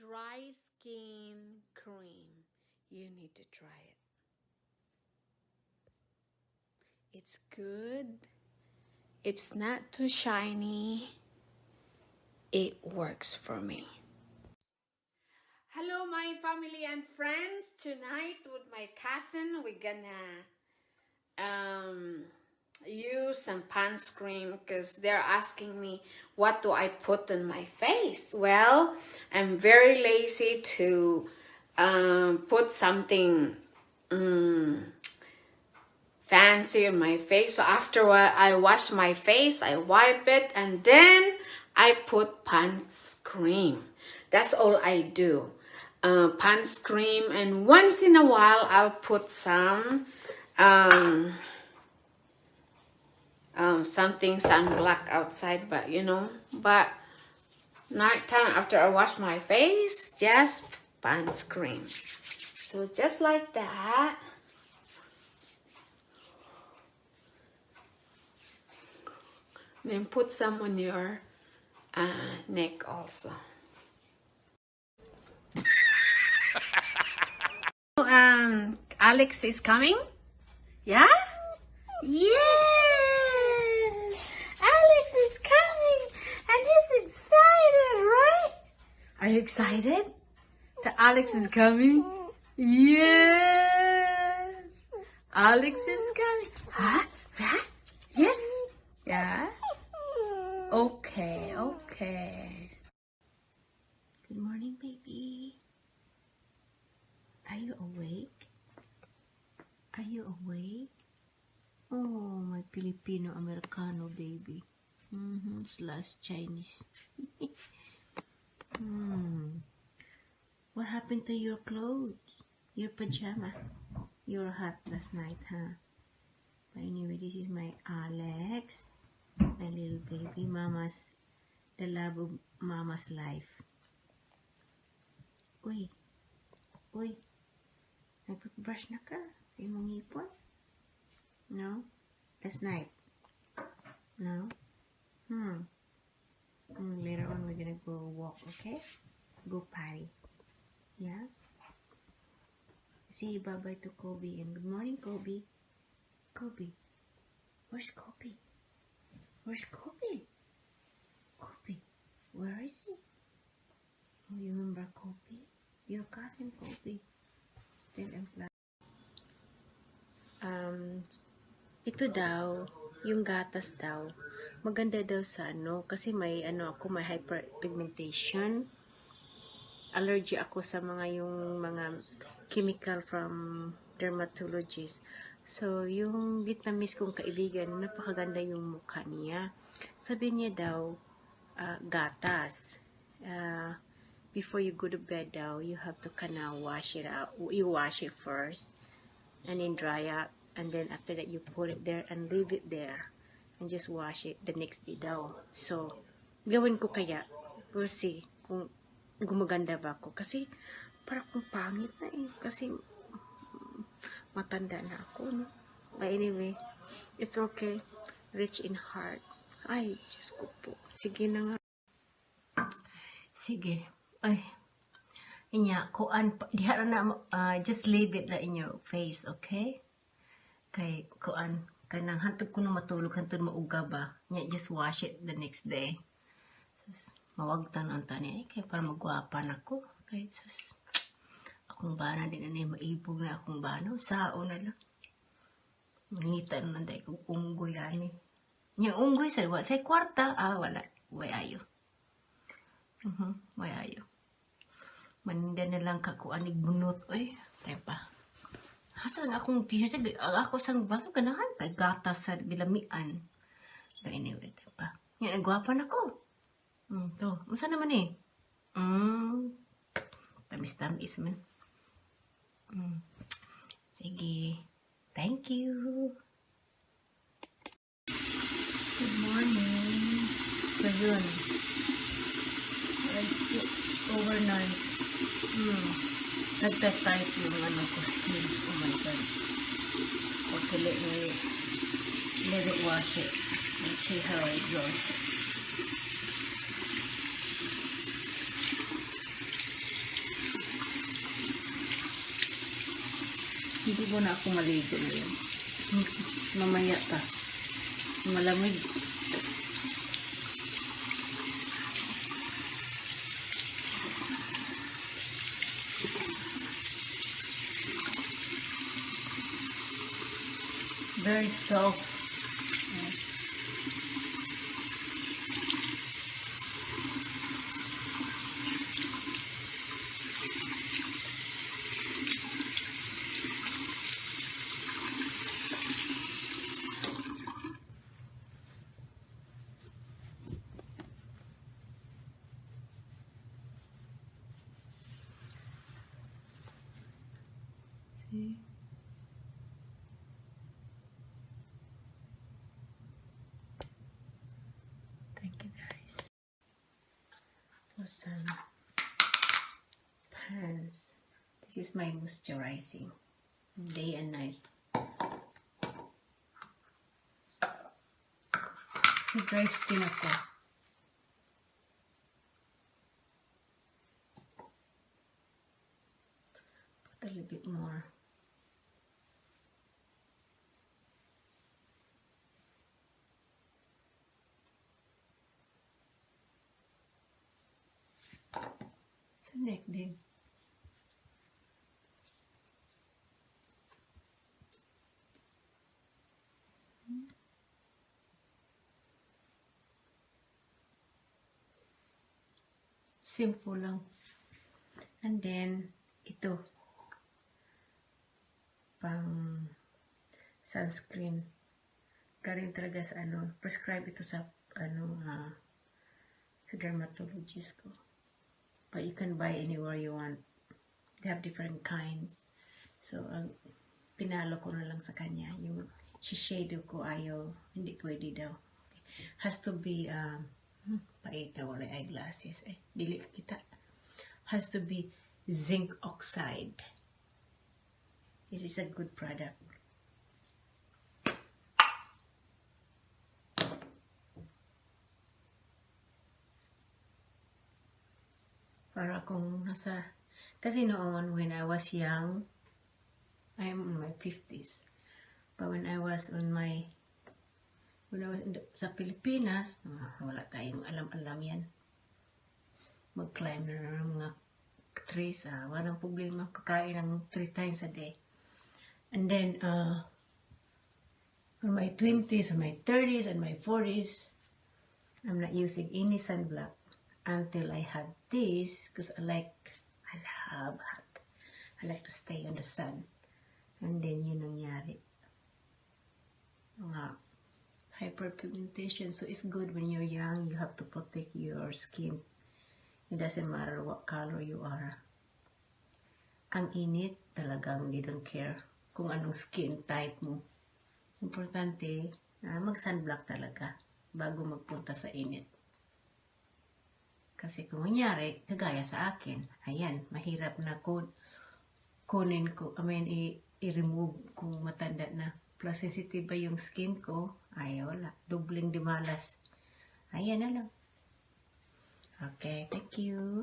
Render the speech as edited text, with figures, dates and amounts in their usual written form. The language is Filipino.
dry skin cream. You need to try it. It's good. It's not too shiny. It works for me. Hello my family and friends. Tonight with my cousin we're gonna use some Pond's cream because they're asking me what do I put on my face. Well, I'm very lazy to put something fancy on my face. So after I wash my face, I wipe it, and then I put Pond's cream. That's all I do. Pond's cream, and once in a while I'll put some something sunblock outside, but you know, but nighttime after I wash my face, just Pond's cream. So just like that. Then put some on your neck also. Alex is coming? Yeah? Yes! Alex is coming and he's excited, right? Are you excited that Alex is coming? Yes! Alex is coming. Huh? Huh? Yes? Yeah? Okay, okay. Good morning, baby. Are you awake? Are you awake? Oh, my Filipino-Americano baby. Slash Chinese. What happened to your clothes? Your pajama? You were hot last night, huh? But anyway, this is my Alex. My little baby. Mama's, the love of Mama's life. Uy. Uy. Nag-toothbrush na ka? Sa imong ngipon? No? Last night? No? Later on, we're gonna go walk, okay? Go party. Yeah? Say bye-bye to Kobe and good morning, Kobe. Kobe. Where's Kobe? Where's Kobe? Kobe. Where is he? Oh, you remember Kobe? Your cousin Kobe. Still in class. Ito daw, yung gatas daw, maganda daw sa kasi may ako, may hyperpigmentation. Allergy ako sa yung mga chemical from dermatologist. So, yung Vietnamese kong kaibigan, napakaganda yung mukha niya. Sabi niya daw, gatas. Before you go to bed daw, you have to wash it out. You wash it first, and then dry up. And then after that, you put it there and leave it there. And just wash it the next day daw. So, gawin ko kaya. We'll see kung gumaganda ba ako. Kasi, parang kung pangit na eh. Kasi, matanda na ako, no? But anyway, it's okay. Rich in heart. Ay, Diyos ko po. Sige na nga. Sige. Ay. Inya, kuan, diha na just leave it na in your face, okay? Kay kuan kanang hantod ko na matulog hantod mauga ba nya just wash it the next day. Sus, mawagtan ang tani kay para magwapa nako kay sus akong bana din ani maibog na akong bano sao na lang ngita na day kog unggoy ani nya unggoy sa kwarta wala way ayo way ayo maninda na lang ka kuan igbunot oy tay pa. Hasa nga akong t-shirt, ako sang baso ganahan, kay gatas sa bilamian. But anyway, diba? Yan, nagwapan ako. To, masa naman eh? Tamis-tamis man. Sige. Thank you. Good morning. So yun. Overnight. Nagta-type yung ko. Oh my God. Okay, let it wash it. Let's see how it goes. Hindi mo na ako maligo ngayon. Mamaya pa. Malamig. Very soft. See? Thank you guys. For some pants. This is my moisturizing day and night. So dry skin ako. Put a little bit more. Sa neck din. Simple lang. And then, ito. Pang sunscreen. Galing talaga sa prescribe ito sa sa dermatologist ko. But you can buy anywhere you want. They have different kinds. So, pinalo ko na lang sa kanya. Yung Shiseido ko ayaw, hindi pwede daw. Okay. Has to be, paita, wala eyeglasses. Dili kita. Has to be zinc oxide. This is a good product. Para kung nasa, kasi noon when I was young, I'm in my 50s. But when I was sa Pilipinas, wala tayong alam-alam yan. Mag-climb na ng mga trees, walang problema, kakain ng 3 times a day. And then, in my 20s, and my 30s, and my 40s, I'm not using any sunblock until I had this, because I love hot. I like to stay on the sun. And then, yun nangyari. Hyperpigmentation. So, it's good when you're young, you have to protect your skin. It doesn't matter what color you are. Ang init, talagang they don't care kung anong skin type mo. Importante, mag-sunblock talaga bago magpunta sa init. Kasi kung kunyari, kagaya sa akin, ayan, mahirap na kunin ko, i-remove kung matanda na. Plus sensitive ba yung skin ko? Ay, wala. Dubling di malas. Ayan na lang. Okay, thank you.